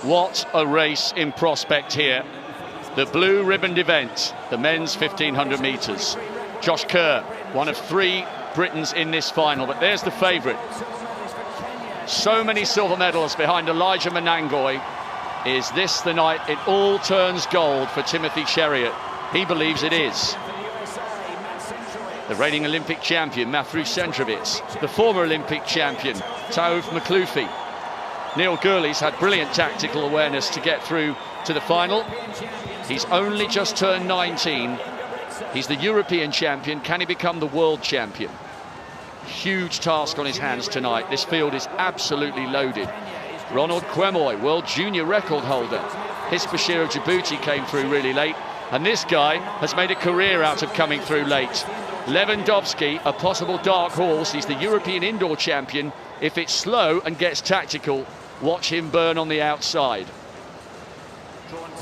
What a race in prospect here. The blue ribboned event, the men's 1500 metres. Josh Kerr, one of 3 Britons in this final, but there's the favourite. So many silver medals behind Elijah Manangoy. Is this the night it all turns gold for Timothy Cheruiyot? He believes it is. The reigning Olympic champion, Matthew Centrovitz, the former Olympic champion, Taouf Makloufi. Neil Gurley's had brilliant tactical awareness to get through to the final. He's only just turned 19. He's the European champion. Can he become the world champion? Huge task on his hands tonight. This field is absolutely loaded. Ronald Kwemoy, world junior record holder. Hispashir of Djibouti came through really late. And this guy has made a career out of coming through late. Lewandowski, a possible dark horse. He's the European indoor champion. If it's slow and gets tactical, watch him burn on the outside.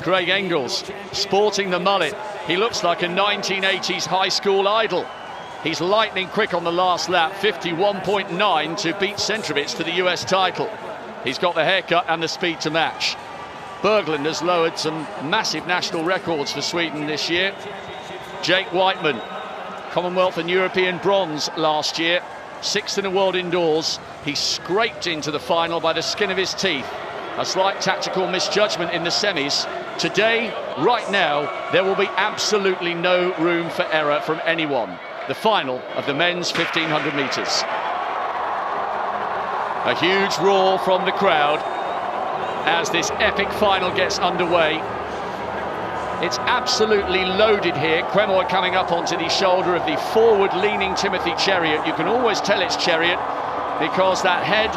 Craig Engels, sporting the mullet. He looks like a 1980s high school idol. He's lightning quick on the last lap, 51.9 to beat Centrovitz to the US title. He's got the haircut and the speed to match. Berglund has lowered some massive national records for Sweden this year. Jake Whiteman, Commonwealth and European bronze last year, 6th in the world indoors. He scraped into the final by the skin of his teeth. A slight tactical misjudgment in the semis. Today, right now, there will be absolutely no room for error from anyone. The final of the men's 1500 metres. A huge roar from the crowd as this epic final gets underway. It's absolutely loaded here. Kwemoy coming up onto the shoulder of the forward-leaning Timothy Cheruiyot. You can always tell it's Cheruiyot because that head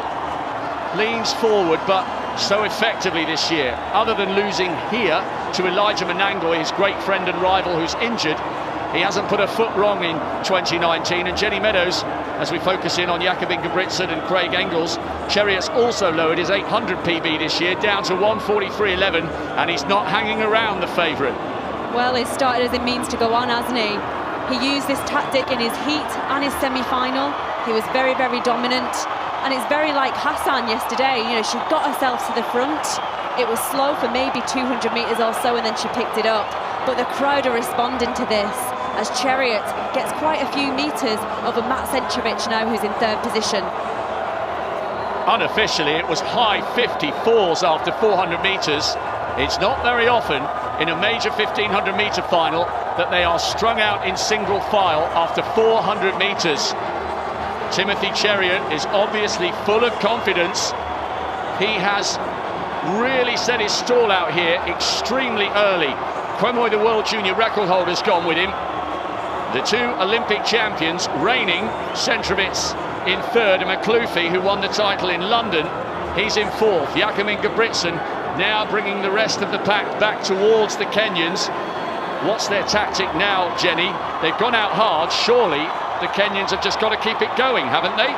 leans forward, but so effectively this year. Other than losing here to Elijah Manangoy, his great friend and rival who's injured, he hasn't put a foot wrong in 2019. And Jenny Meadows, as we focus in on Jakob Ingebrigtsen and Craig Engels, Cheruiyot's also lowered his 800 PB this year down to 1:43.11, and he's not hanging around the favourite. Well, he started as it means to go on, hasn't he? He used this tactic in his heat and his semi-final. He was very, very dominant. And it's very like Hassan yesterday. You know, she got herself to the front. It was slow for maybe 200 metres or so, and then she picked it up. But the crowd are responding to this as Cheruiyot gets quite a few metres over Matt Centrovitz now, who's in 3rd position. Unofficially, it was high 54s after 400 metres. It's not very often in a major 1500 metre final that they are strung out in single file after 400 metres. Timothy Cheruiyot is obviously full of confidence. He has really set his stall out here extremely early. Kwemoy, the world junior record holder, has gone with him. The 2 Olympic champions reigning, Centrovitz in 3rd, and Makloufi, who won the title in London, he's in 4th. Jakob Ingebrigtsen now bringing the rest of the pack back towards the Kenyans. What's their tactic now, Jenny? They've gone out hard. Surely the Kenyans have just got to keep it going, haven't they?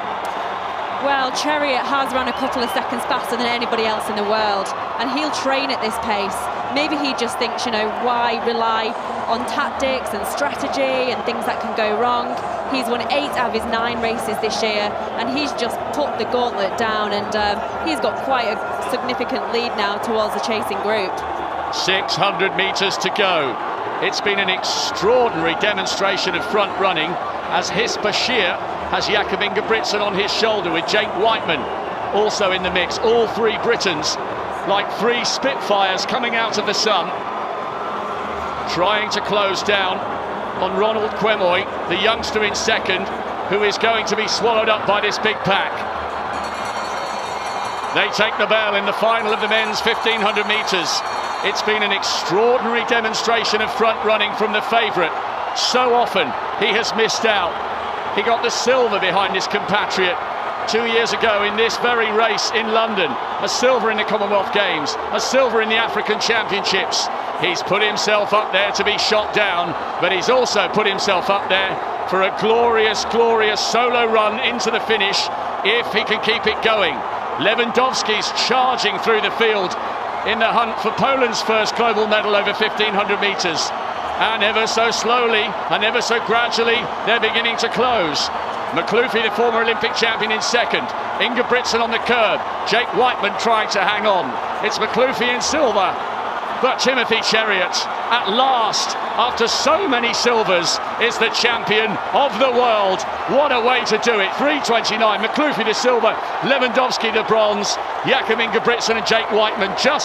Well, Cheruiyot has run a couple of seconds faster than anybody else in the world, and he'll train at this pace. Maybe he just thinks, you know, why rely on tactics and strategy and things that can go wrong? He's won 8 out of his 9 races this year, and he's just put the gauntlet down, and he's got quite a significant lead now towards the chasing group. 600 metres to go. It's been an extraordinary demonstration of front running as Hispashir has Jakob Ingebrigtsen on his shoulder with Jake Whiteman also in the mix. All 3 Britons like 3 Spitfires coming out of the sun, trying to close down on Ronald Kwemoy, the youngster in 2nd, who is going to be swallowed up by this big pack. They take the bell in the final of the men's 1500 metres. It's been an extraordinary demonstration of front running from the favourite. So often he has missed out. He got the silver behind his compatriot 2 years ago in this very race in London. A silver in the Commonwealth Games, a silver in the African Championships. He's put himself up there to be shot down, but he's also put himself up there for a glorious, glorious solo run into the finish if he can keep it going. Lewandowski's charging through the field in the hunt for Poland's first global medal over 1500 metres. And ever so slowly and ever so gradually, they're beginning to close. Makloufi, the former Olympic champion, in 2nd. Ingebrigtsen on the curb. Jake Whiteman trying to hang on. It's McLoughlin in silver. But Timothy Chariot, at last, after so many silvers, is the champion of the world. What a way to do it. 3:29, McLoughlin the silver, Lewandowski the bronze, Jakob Ingebrigtsen and Jake Whiteman just